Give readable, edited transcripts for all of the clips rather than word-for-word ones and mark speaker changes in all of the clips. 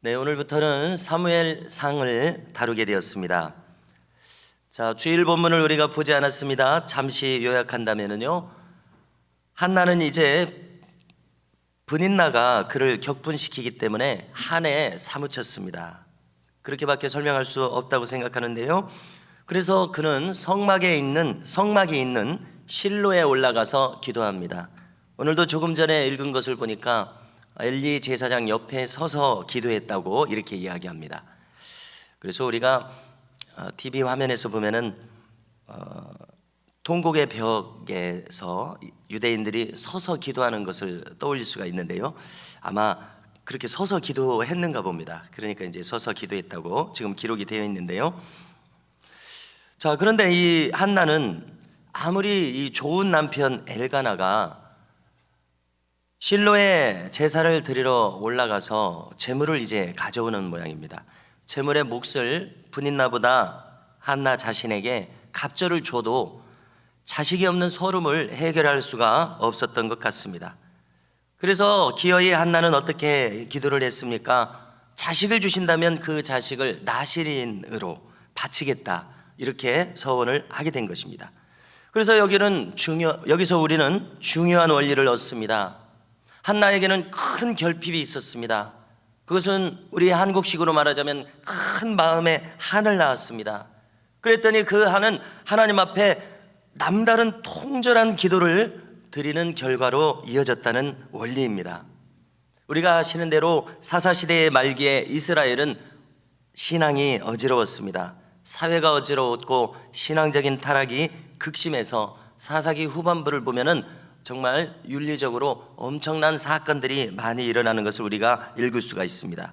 Speaker 1: 네, 오늘부터는 사무엘상을 다루게 되었습니다. 자, 주일 본문을 우리가 보지 않았습니다. 잠시 요약한다면요, 한나는 이제 브닛나가 그를 격분시키기 때문에 한에 사무쳤습니다. 그렇게밖에 설명할 수 없다고 생각하는데요. 그래서 그는 성막이 있는 실로에 올라가서 기도합니다. 오늘도 조금 전에 읽은 것을 보니까 엘리 제사장 옆에 서서 기도했다고 이렇게 이야기합니다. 그래서 우리가 TV 화면에서 보면은 통곡의 벽에서 유대인들이 서서 기도하는 것을 떠올릴 수가 있는데요. 아마 그렇게 서서 기도했는가 봅니다. 그러니까 이제 서서 기도했다고 지금 기록이 되어 있는데요. 자, 그런데 이 한나는 아무리 이 좋은 남편 엘가나가 실로에 제사를 드리러 올라가서 제물을 이제 가져오는 모양입니다. 제물의 몫을 브닛나보다 한나 자신에게 갑절을 줘도 자식이 없는 서름을 해결할 수가 없었던 것 같습니다. 그래서 기어이 한나는 어떻게 기도를 했습니까? 자식을 주신다면 그 자식을 나실인으로 바치겠다, 이렇게 서원을 하게 된 것입니다. 그래서 여기서 우리는 중요한 원리를 얻습니다. 한나에게는 큰 결핍이 있었습니다. 그것은 우리 한국식으로 말하자면 큰 마음의 한을 낳았습니다. 그랬더니 그 한은 하나님 앞에 남다른 통절한 기도를 드리는 결과로 이어졌다는 원리입니다. 우리가 아시는 대로 사사시대의 말기에 이스라엘은 신앙이 어지러웠습니다. 사회가 어지러웠고 신앙적인 타락이 극심해서 사사기 후반부를 보면은 정말 윤리적으로 엄청난 사건들이 많이 일어나는 것을 우리가 읽을 수가 있습니다.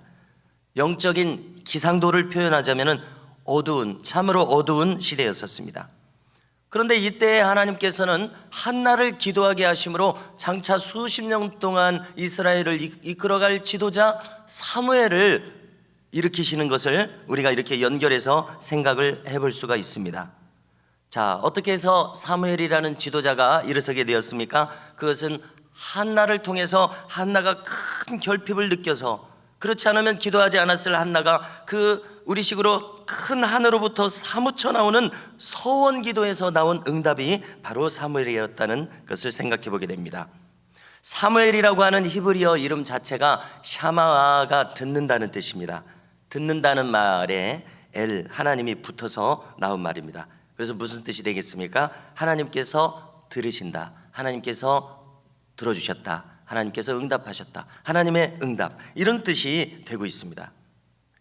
Speaker 1: 영적인 기상도를 표현하자면 참으로 어두운 시대였었습니다. 그런데 이때 하나님께서는 한나를 기도하게 하심으로 장차 수십 년 동안 이스라엘을 이끌어갈 지도자 사무엘을 일으키시는 것을 우리가 이렇게 연결해서 생각을 해볼 수가 있습니다. 자, 어떻게 해서 사무엘이라는 지도자가 일어서게 되었습니까? 그것은 한나를 통해서 한나가 큰 결핍을 느껴서, 그렇지 않으면 기도하지 않았을 한나가 그 우리식으로 큰 하늘로부터 사무쳐 나오는 서원 기도에서 나온 응답이 바로 사무엘이었다는 것을 생각해 보게 됩니다. 사무엘이라고 하는 히브리어 이름 자체가 샤마가 듣는다는 뜻입니다. 듣는다는 말에 하나님이 붙어서 나온 말입니다. 그래서 무슨 뜻이 되겠습니까? 하나님께서 들으신다, 하나님께서 들어주셨다, 하나님께서 응답하셨다, 하나님의 응답, 이런 뜻이 되고 있습니다.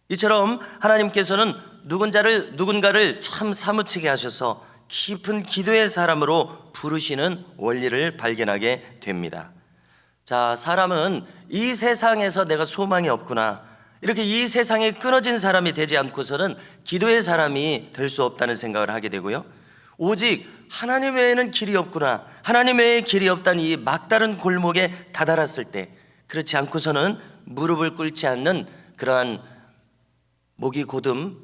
Speaker 1: 이처럼 하나님께서는 누군가를 참 사무치게 하셔서 깊은 기도의 사람으로 부르시는 원리를 발견하게 됩니다. 자, 사람은 이 세상에서 내가 소망이 없구나, 이렇게 이 세상에 끊어진 사람이 되지 않고서는 기도의 사람이 될 수 없다는 생각을 하게 되고요, 오직 하나님 외에는 길이 없구나, 하나님 외에 길이 없다는 이 막다른 골목에 다다랐을 때, 그렇지 않고서는 무릎을 꿇지 않는 그러한 목이 곧음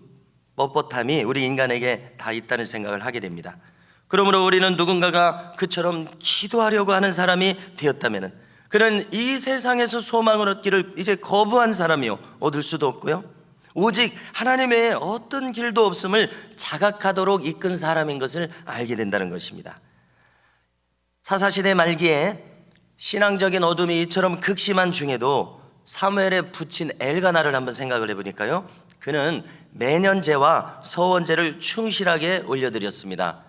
Speaker 1: 뻣뻣함이 우리 인간에게 다 있다는 생각을 하게 됩니다. 그러므로 우리는 누군가가 그처럼 기도하려고 하는 사람이 되었다면 그는 이 세상에서 소망을 얻기를 이제 거부한 사람이요, 얻을 수도 없고요, 오직 하나님 외에 어떤 길도 없음을 자각하도록 이끈 사람인 것을 알게 된다는 것입니다. 사사시대 말기에 신앙적인 어둠이 이처럼 극심한 중에도 사무엘에 붙인 엘가나를 한번 생각을 해보니까요, 그는 매년제와 서원제를 충실하게 올려드렸습니다.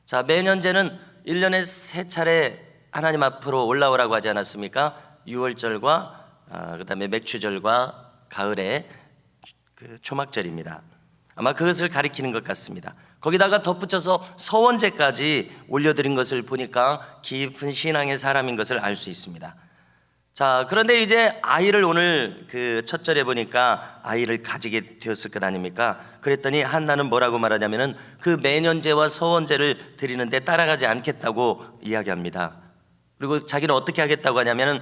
Speaker 1: 자, 매년제는 1년에 3차례 하나님 앞으로 올라오라고 하지 않았습니까? 유월절과 그다음에 맥추절과 가을에 그 초막절입니다. 아마 그것을 가리키는 것 같습니다. 거기다가 덧붙여서 서원제까지 올려드린 것을 보니까 깊은 신앙의 사람인 것을 알 수 있습니다. 자, 그런데 이제 아이를 오늘 그 첫 절에 보니까 아이를 가지게 되었을 것 아닙니까? 그랬더니 한나는 뭐라고 말하냐면은 그 매년제와 서원제를 드리는데 따라가지 않겠다고 이야기합니다. 그리고 자기는 어떻게 하겠다고 하냐면은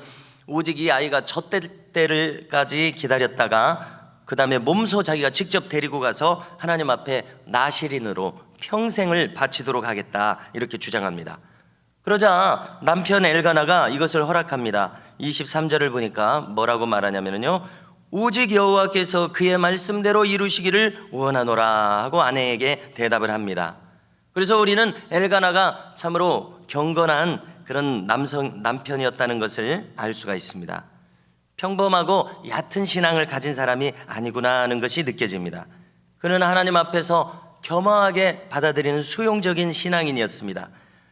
Speaker 1: 오직 이 아이가 젖때까지 기다렸다가 그 다음에 몸소 자기가 직접 데리고 가서 하나님 앞에 나실인으로 평생을 바치도록 하겠다, 이렇게 주장합니다. 그러자 남편 엘가나가 이것을 허락합니다. 23절을 보니까 뭐라고 말하냐면요, 오직 여호와께서 그의 말씀대로 이루시기를 원하노라 하고 아내에게 대답을 합니다. 그래서 우리는 엘가나가 참으로 경건한 그런 남편이었다는 것을 알 수가 있습니다. 평범하고 얕은 신앙을 가진 사람이 아니구나 하는 것이 느껴집니다. 그는 하나님 앞에서 겸허하게 받아들이는 수용적인 신앙인이었습니다.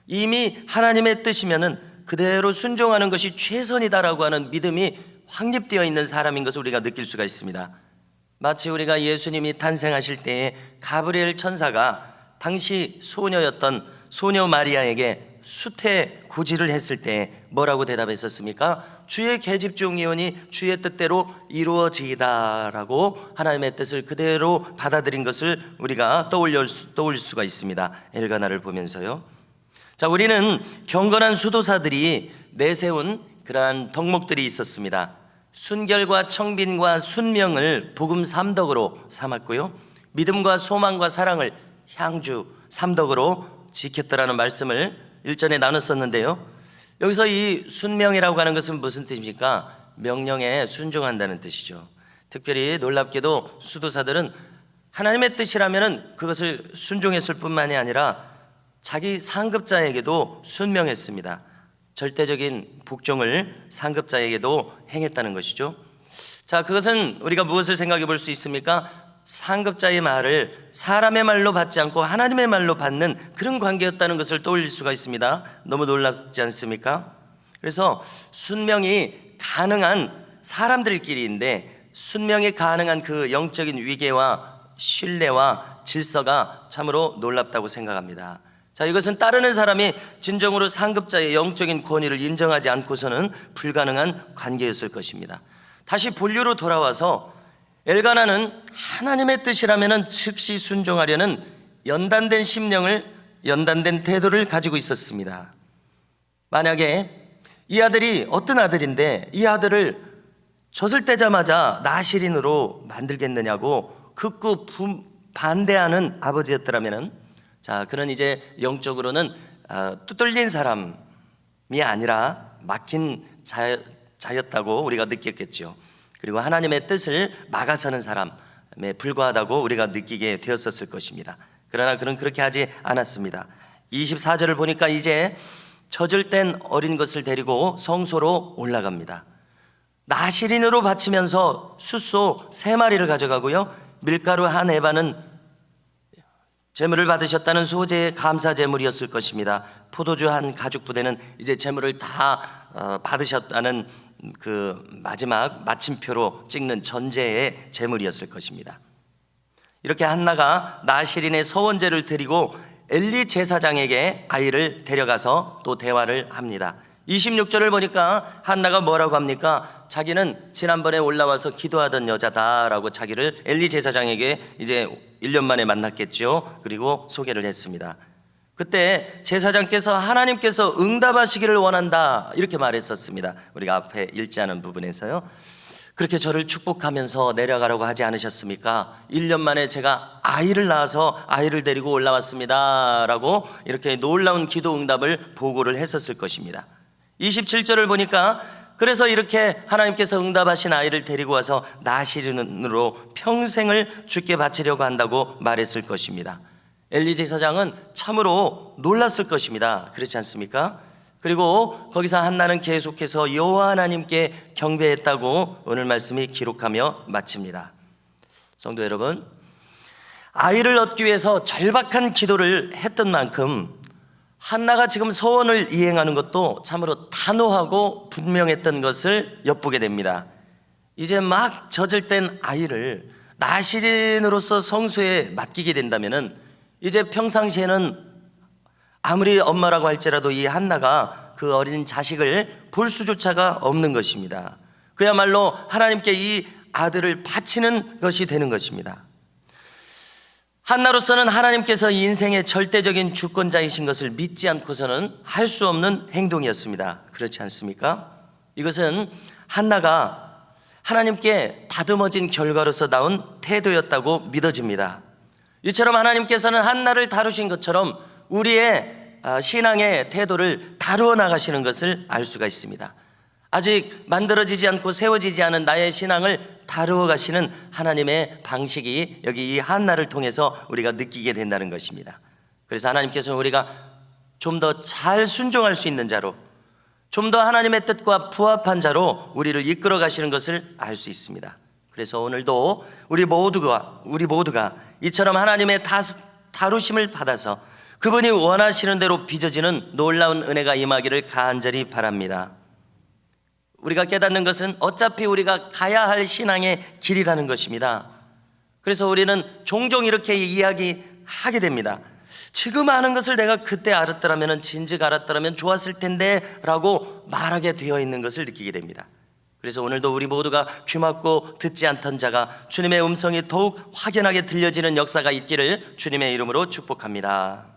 Speaker 1: 이미 하나님의 뜻이면은 그대로 순종하는 것이 최선이다라고 하는 믿음이 확립되어 있는 사람인 것을 우리가 느낄 수가 있습니다. 마치 우리가 예수님이 탄생하실 때에 가브리엘 천사가 당시 소녀였던 소녀 마리아에게 수태 고지를 했을 때 뭐라고 대답했었습니까? 주의 계집종이오니 주의 뜻대로 이루어지이다라고 하나님의 뜻을 그대로 받아들인 것을 우리가 떠올릴 수가 있습니다. 엘가나를 보면서요. 자, 우리는 경건한 수도사들이 내세운 그러한 덕목들이 있었습니다. 순결과 청빈과 순명을 복음 삼덕으로 삼았고요, 믿음과 소망과 사랑을 향주 삼덕으로 지켰더라는 말씀을 일전에 나눴었는데요. 여기서 이 순명이라고 하는 것은 무슨 뜻입니까? 명령에 순종한다는 뜻이죠. 특별히 놀랍게도 수도사들은 하나님의 뜻이라면 그것을 순종했을 뿐만이 아니라 자기 상급자에게도 순명했습니다. 절대적인 복종을 상급자에게도 행했다는 것이죠. 자, 그것은 우리가 무엇을 생각해 볼 수 있습니까? 상급자의 말을 사람의 말로 받지 않고 하나님의 말로 받는 그런 관계였다는 것을 떠올릴 수가 있습니다. 너무 놀랍지 않습니까? 그래서 순명이 가능한 사람들끼리인데 순명이 가능한 그 영적인 위계와 신뢰와 질서가 참으로 놀랍다고 생각합니다. 자, 이것은 따르는 사람이 진정으로 상급자의 영적인 권위를 인정하지 않고서는 불가능한 관계였을 것입니다. 다시 본류로 돌아와서 엘가나는 하나님의 뜻이라면 즉시 순종하려는 연단된 심령을, 연단된 태도를 가지고 있었습니다. 만약에 이 아들이 어떤 아들인데 이 아들을 젖을 떼자마자 나실인으로 만들겠느냐고 극구 반대하는 아버지였더라면, 자, 그는 이제 영적으로는 뚫린 사람이 아니라 막힌 자였다고 우리가 느꼈겠죠. 그리고 하나님의 뜻을 막아서는 사람에 불과하다고 우리가 느끼게 되었었을 것입니다. 그러나 그는 그렇게 하지 않았습니다. 24절을 보니까 이제 젖을 뗀 어린 것을 데리고 성소로 올라갑니다. 나실인으로 바치면서 숫소 3마리를 가져가고요, 밀가루 한 에바는 제물을 받으셨다는 소재의 감사 제물이었을 것입니다. 포도주 한 가죽 부대는 이제 제물을 다 받으셨다는 그 마지막 마침표로 찍는 전제의 제물이었을 것입니다. 이렇게 한나가 나실인의 서원제를 드리고 엘리 제사장에게 아이를 데려가서 또 대화를 합니다. 26절을 보니까 한나가 뭐라고 합니까? 자기는 지난번에 올라와서 기도하던 여자다라고 자기를 엘리 제사장에게 이제 1년 만에 만났겠죠. 그리고 소개를 했습니다. 그때 제사장께서 하나님께서 응답하시기를 원한다 이렇게 말했었습니다. 우리가 앞에 읽지 않은 부분에서요. 그렇게 저를 축복하면서 내려가라고 하지 않으셨습니까? 1년 만에 제가 아이를 낳아서 아이를 데리고 올라왔습니다 라고 이렇게 놀라운 기도 응답을 보고를 했었을 것입니다. 27절을 보니까 그래서 이렇게 하나님께서 응답하신 아이를 데리고 와서 나실인으로 평생을 주께 바치려고 한다고 말했을 것입니다. 엘리 제사장은 참으로 놀랐을 것입니다. 그렇지 않습니까? 그리고 거기서 한나는 계속해서 여호와 하나님께 경배했다고 오늘 말씀이 기록하며 마칩니다. 성도 여러분, 아이를 얻기 위해서 절박한 기도를 했던 만큼 한나가 지금 서원을 이행하는 것도 참으로 단호하고 분명했던 것을 엿보게 됩니다. 이제 막 젖을 뗀 아이를 나실인으로서 성소에 맡기게 된다면은 이제 평상시에는 아무리 엄마라고 할지라도 이 한나가 그 어린 자식을 볼 수조차가 없는 것입니다. 그야말로 하나님께 이 아들을 바치는 것이 되는 것입니다. 한나로서는 하나님께서 인생의 절대적인 주권자이신 것을 믿지 않고서는 할 수 없는 행동이었습니다. 그렇지 않습니까? 이것은 한나가 하나님께 다듬어진 결과로서 나온 태도였다고 믿어집니다. 이처럼 하나님께서는 한나를 다루신 것처럼 우리의 신앙의 태도를 다루어 나가시는 것을 알 수가 있습니다. 아직 만들어지지 않고 세워지지 않은 나의 신앙을 다루어 가시는 하나님의 방식이 여기 이 한나를 통해서 우리가 느끼게 된다는 것입니다. 그래서 하나님께서는 우리가 좀 더 잘 순종할 수 있는 자로, 좀 더 하나님의 뜻과 부합한 자로 우리를 이끌어 가시는 것을 알 수 있습니다. 그래서 오늘도 우리 모두가 이처럼 하나님의 다루심을 받아서 그분이 원하시는 대로 빚어지는 놀라운 은혜가 임하기를 간절히 바랍니다. 우리가 깨닫는 것은 어차피 우리가 가야 할 신앙의 길이라는 것입니다. 그래서 우리는 종종 이렇게 이야기하게 됩니다. 지금 아는 것을 내가 그때 알았더라면, 진즉 알았더라면 좋았을 텐데 라고 말하게 되어 있는 것을 느끼게 됩니다. 그래서 오늘도 우리 모두가 귀 막고 듣지 않던 자가 주님의 음성이 더욱 확연하게 들려지는 역사가 있기를 주님의 이름으로 축복합니다.